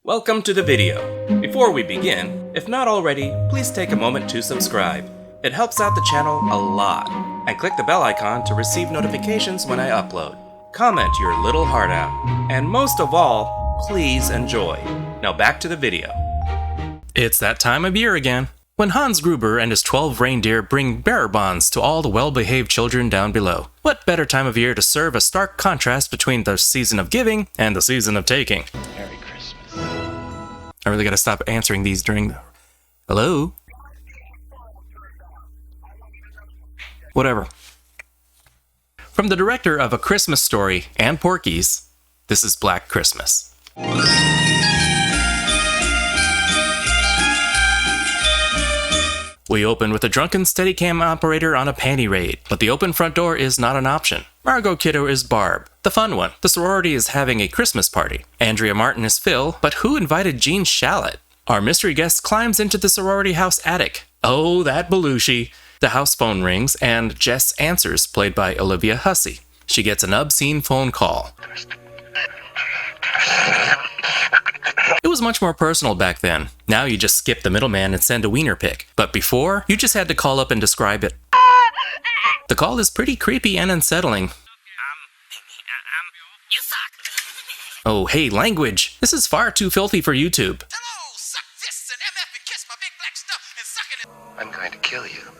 Welcome to the video. Before we begin, if not already, please take a moment to subscribe. It helps out the channel a lot. And click the bell icon to receive notifications when I upload. Comment your little heart out. And most of all, please enjoy. Now back to the video. It's that time of year again. When Hans Gruber and his 12 reindeer bring bearer bonds to all the well-behaved children down below. What better time of year to serve a stark contrast between the season of giving and the season of taking? Merry Christmas. I really gotta stop answering these during the... Hello? Whatever. From the director of A Christmas Story and Porky's, this is Black Christmas. We open with a drunken Steadicam operator on a panty raid, but the open front door is not an option. Margot Kidder is Barb, the fun one. The sorority is having a Christmas party. Andrea Martin is Phil, but who invited Gene Shalit? Our mystery guest climbs into the sorority house attic. Oh, that Belushi. The house phone rings, and Jess answers, played by Olivia Hussey. She gets an obscene phone call. It was much more personal back then. Now you just skip the middleman and send a wiener pic. But before, you just had to call up and describe it. The call is pretty creepy and unsettling. You suck! Oh, hey, language! This is far too filthy for YouTube. Hello, suck this and MF and kiss my big black stuff and suck it. I'm going to kill you.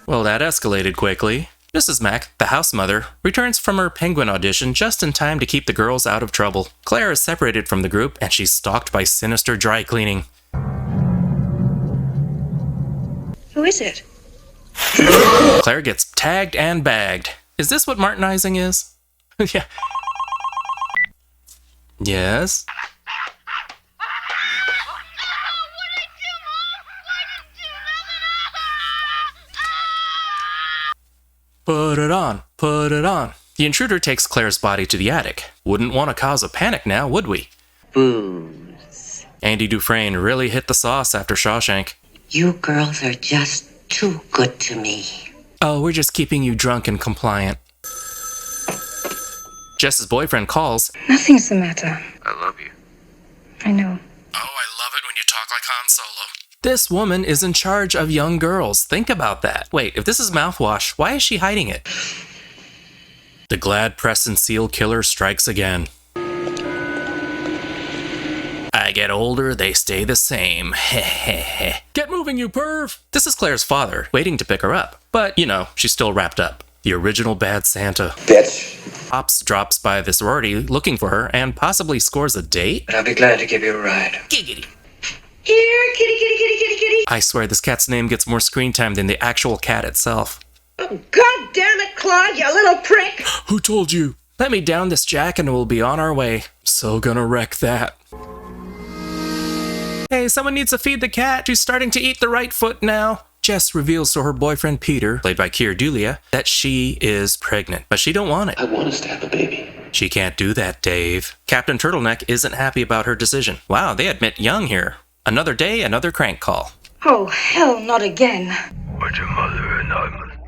Well, that escalated quickly. Mrs. Mack, the house mother, returns from her penguin audition just in time to keep the girls out of trouble. Claire is separated from the group, and she's stalked by sinister dry cleaning. Who is it? Claire gets tagged and bagged. Is this what Martinizing is? Yeah. Yes? Put it on, put it on. The intruder takes Claire's body to the attic. Wouldn't want to cause a panic now, would we? Booze. Andy Dufresne really hit the sauce after Shawshank. You girls are just too good to me. Oh, we're just keeping you drunk and compliant. Jess's boyfriend calls. Nothing's the matter. I love you. I know. Oh, I love it when you talk like Han Solo. This woman is in charge of young girls. Think about that. Wait, if this is mouthwash, why is she hiding it? The glad press and seal killer strikes again. I get older, they stay the same. Heh. Get moving, you perv! This is Claire's father, waiting to pick her up. But, you know, she's still wrapped up. The original bad Santa. Bitch. Pops drops by the sorority looking for her and possibly scores a date? But I'll be glad to give you a ride. Giggity. Here, kitty, kitty, kitty, kitty, kitty. I swear this cat's name gets more screen time than the actual cat itself. Oh, God damn it, Claude, you little prick. Who told you? Let me down this jack and we'll be on our way. So gonna wreck that. Hey, someone needs to feed the cat. She's starting to eat the right foot now. Jess reveals to her boyfriend Peter, played by Keir Dullea, that she is pregnant, but she don't want it. I want us to have a baby. She can't do that, Dave. Captain Turtleneck isn't happy about her decision. Wow, they admit young here. Another day, another crank call. Oh, hell, not again. But your mother and I must...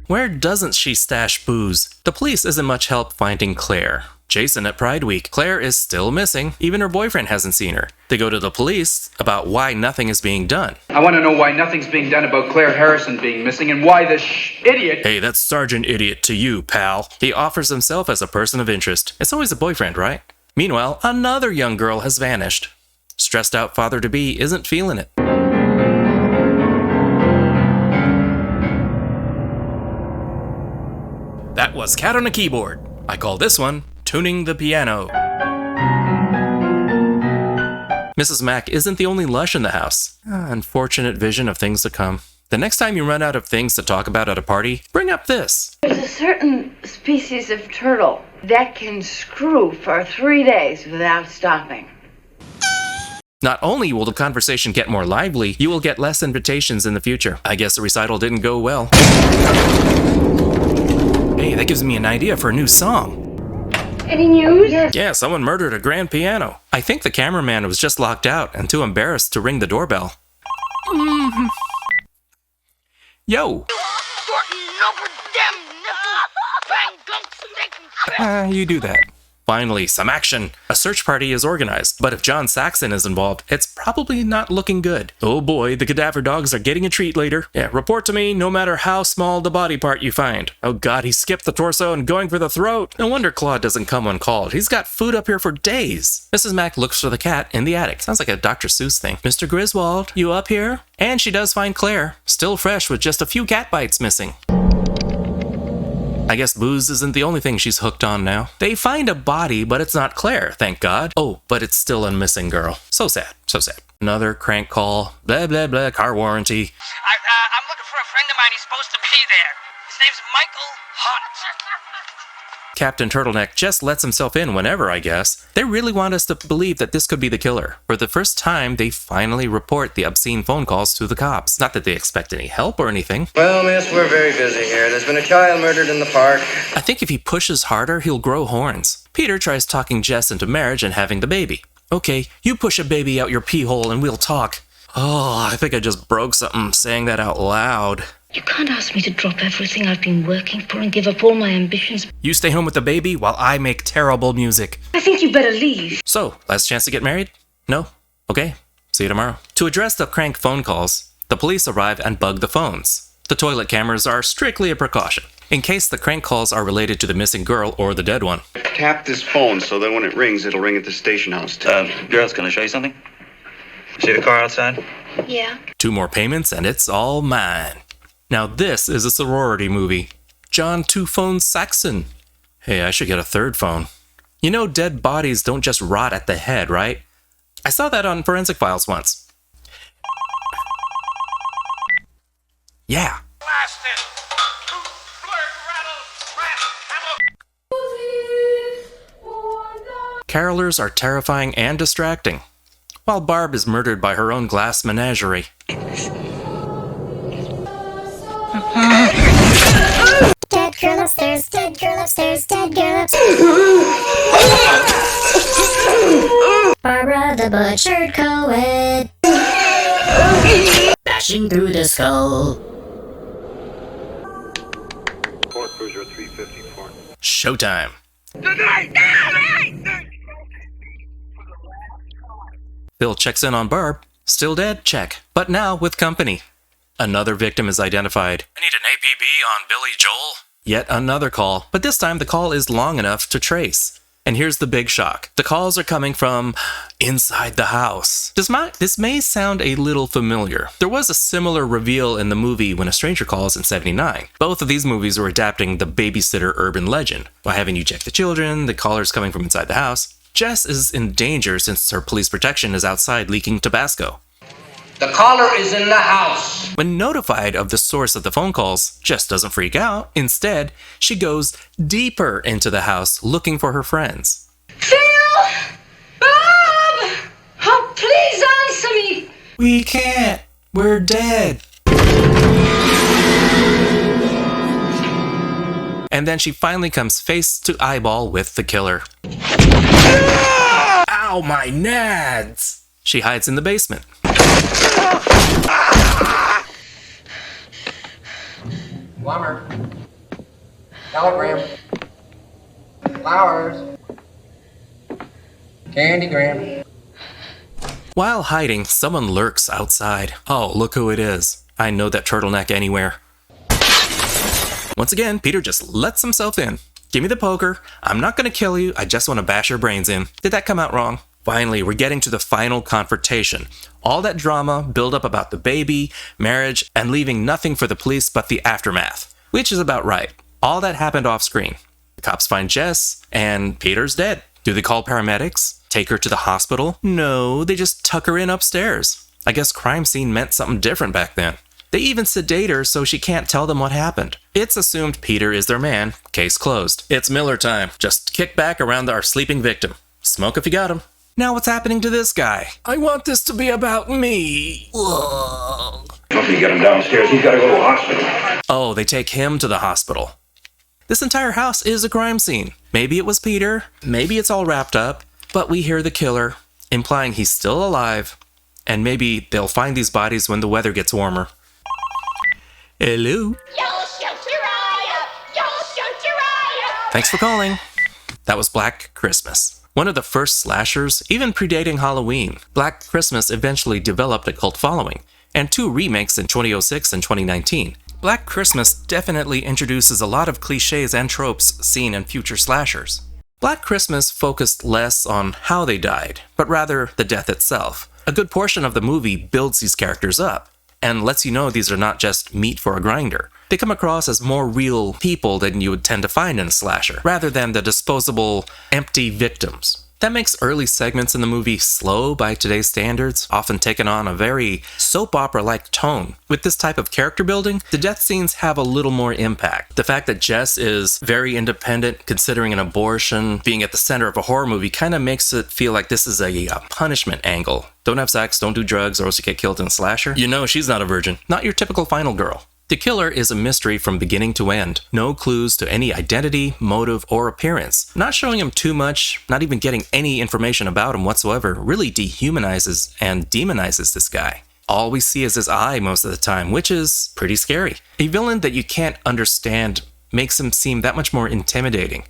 Where doesn't she stash booze? The police isn't much help finding Claire. Jason at Pride Week. Claire is still missing. Even her boyfriend hasn't seen her. They go to the police about why nothing is being done. I want to know why nothing's being done about Claire Harrison being missing and why this idiot... Hey, that's Sergeant Idiot to you, pal. He offers himself as a person of interest. It's always a boyfriend, right? Meanwhile, another young girl has vanished. Stressed out father-to-be isn't feeling it. That was Cat on a Keyboard. I call this one Tuning the Piano. Mrs. Mack isn't the only lush in the house. Unfortunate vision of things to come. The next time you run out of things to talk about at a party, bring up this. There's a certain species of turtle that can screw for 3 days without stopping. Not only will the conversation get more lively, you will get less invitations in the future. I guess the recital didn't go well. Hey, that gives me an idea for a new song. Any news? Yes. Yeah, someone murdered a grand piano. I think the cameraman was just locked out and too embarrassed to ring the doorbell. Yo! You do that. Finally, some action! A search party is organized, but if John Saxon is involved, it's probably not looking good. Oh boy, the cadaver dogs are getting a treat later. Yeah, report to me no matter how small the body part you find. Oh god, he skipped the torso and going for the throat. No wonder Claude doesn't come when called. He's got food up here for days. Mrs. Mack looks for the cat in the attic. Sounds like a Dr. Seuss thing. Mr. Griswold, you up here? And she does find Claire, still fresh with just a few cat bites missing. I guess booze isn't the only thing she's hooked on now. They find a body, but it's not Claire, thank God. Oh, but it's still a missing girl. So sad, so sad. Another crank call, blah, blah, blah, car warranty. I'm looking for a friend of mine. He's supposed to be there. His name's Michael Hunt. Captain Turtleneck just lets himself in whenever, I guess. They really want us to believe that this could be the killer. For the first time, they finally report the obscene phone calls to the cops. Not that they expect any help or anything. Well, miss, we're very busy here. There's been a child murdered in the park. I think if he pushes harder, he'll grow horns. Peter tries talking Jess into marriage and having the baby. Okay, you push a baby out your pee hole and we'll talk. Oh, I think I just broke something saying that out loud. You can't ask me to drop everything I've been working for and give up all my ambitions. You stay home with the baby while I make terrible music. I think you better leave. So, last chance to get married? No? Okay. See you tomorrow. To address the crank phone calls, the police arrive and bug the phones. The toilet cameras are strictly a precaution, in case the crank calls are related to the missing girl or the dead one. Tap this phone so that when it rings, it'll ring at the station house. Girls, can I show you something? See the car outside? Yeah. 2 more payments and it's all mine. Now this is a sorority movie. John 2 Phone Saxon. Hey, I should get a 3rd phone. You know dead bodies don't just rot at the head, right? I saw that on Forensic Files once. Yeah. Carolers are terrifying and distracting, while Barb is murdered by her own glass menagerie. Dead girl upstairs, dead girl upstairs, dead girl upstairs. Barbara the butchered co-ed. Bashing through the skull. Cruiser 354. Showtime. Phil checks in on Barb. Still dead? Check. But now with company. Another victim is identified. I need an APB on Billy Joel. Yet another call, but this time the call is long enough to trace. And here's the big shock. The calls are coming from inside the house. This may sound a little familiar. There was a similar reveal in the movie When a Stranger Calls in '79. Both of these movies were adapting the babysitter urban legend by having you check the children, the callers coming from inside the house. Jess is in danger since her police protection is outside leaking Tabasco. The caller is in the house. When notified of the source of the phone calls, Jess doesn't freak out. Instead, she goes deeper into the house looking for her friends. Phil! Bob! Oh, please answer me! We can't. We're dead. And then she finally comes face to eyeball with the killer. Ow, my nads! She hides in the basement. Plumber. Telegram. Flowers. Candygram. While hiding, someone lurks outside. Oh, look who it is. I know that turtleneck anywhere. Once again, Peter just lets himself in. Give me the poker. I'm not gonna kill you. I just want to bash your brains in. Did that come out wrong? Finally, we're getting to the final confrontation. All that drama, build up about the baby, marriage, and leaving nothing for the police but the aftermath. Which is about right. All that happened off screen. The cops find Jess, and Peter's dead. Do they call paramedics? Take her to the hospital? No, they just tuck her in upstairs. I guess crime scene meant something different back then. They even sedate her so she can't tell them what happened. It's assumed Peter is their man. Case closed. It's Miller time. Just kick back around our sleeping victim. Smoke if you got him. Now what's happening to this guy? I want this to be about me. Ugh. Help me get him downstairs. He's got to go to the hospital. Oh, they take him to the hospital. This entire house is a crime scene. Maybe it was Peter. Maybe it's all wrapped up. But we hear the killer, implying he's still alive. And maybe they'll find these bodies when the weather gets warmer. Hello? Y'all shoot Uriah! Y'all shoot Uriah! Thanks for calling. That was Black Christmas. One of the first slashers, even predating Halloween. Black Christmas eventually developed a cult following, and 2 remakes in 2006 and 2019. Black Christmas definitely introduces a lot of cliches and tropes seen in future slashers. Black Christmas focused less on how they died, but rather the death itself. A good portion of the movie builds these characters up, and lets you know these are not just meat for a grinder. They come across as more real people than you would tend to find in a slasher, rather than the disposable, empty victims. That makes early segments in the movie slow by today's standards, often taking on a very soap opera-like tone. With this type of character building, the death scenes have a little more impact. The fact that Jess is very independent, considering an abortion, being at the center of a horror movie, kind of makes it feel like this is a punishment angle. Don't have sex, don't do drugs, or else you get killed in a slasher. You know she's not a virgin. Not your typical final girl. The killer is a mystery from beginning to end. No clues to any identity, motive, or appearance. Not showing him too much, not even getting any information about him whatsoever, really dehumanizes and demonizes this guy. All we see is his eye most of the time, which is pretty scary. A villain that you can't understand makes him seem that much more intimidating.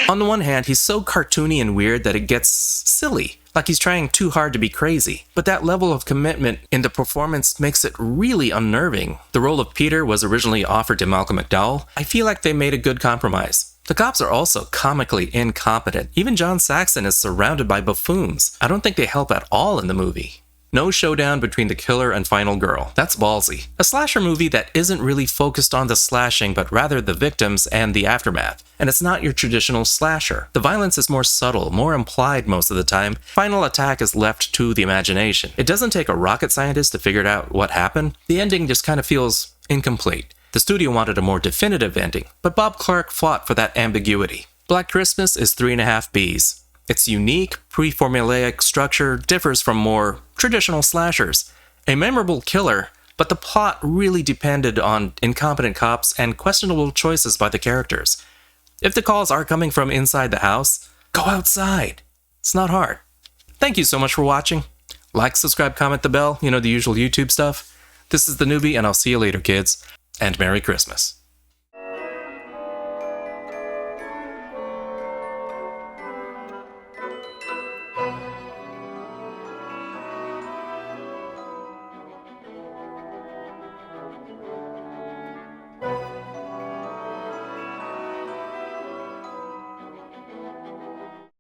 On the one hand, he's so cartoony and weird that it gets silly, like he's trying too hard to be crazy. But that level of commitment in the performance makes it really unnerving. The role of Peter was originally offered to Malcolm McDowell. I feel like they made a good compromise. The cops are also comically incompetent. Even John Saxon is surrounded by buffoons. I don't think they help at all in the movie. No showdown between the killer and final girl. That's ballsy. A slasher movie that isn't really focused on the slashing, but rather the victims and the aftermath. And it's not your traditional slasher. The violence is more subtle, more implied most of the time. Final attack is left to the imagination. It doesn't take a rocket scientist to figure out what happened. The ending just kind of feels incomplete. The studio wanted a more definitive ending, but Bob Clark fought for that ambiguity. Black Christmas is 3.5 Bs. Its unique, pre-formulaic structure differs from more traditional slashers. A memorable killer, but the plot really depended on incompetent cops and questionable choices by the characters. If the calls are coming from inside the house, go outside. It's not hard. Thank you so much for watching. Like, subscribe, comment the bell, you know, the usual YouTube stuff. This is theNewBee, and I'll see you later, kids. And Merry Christmas.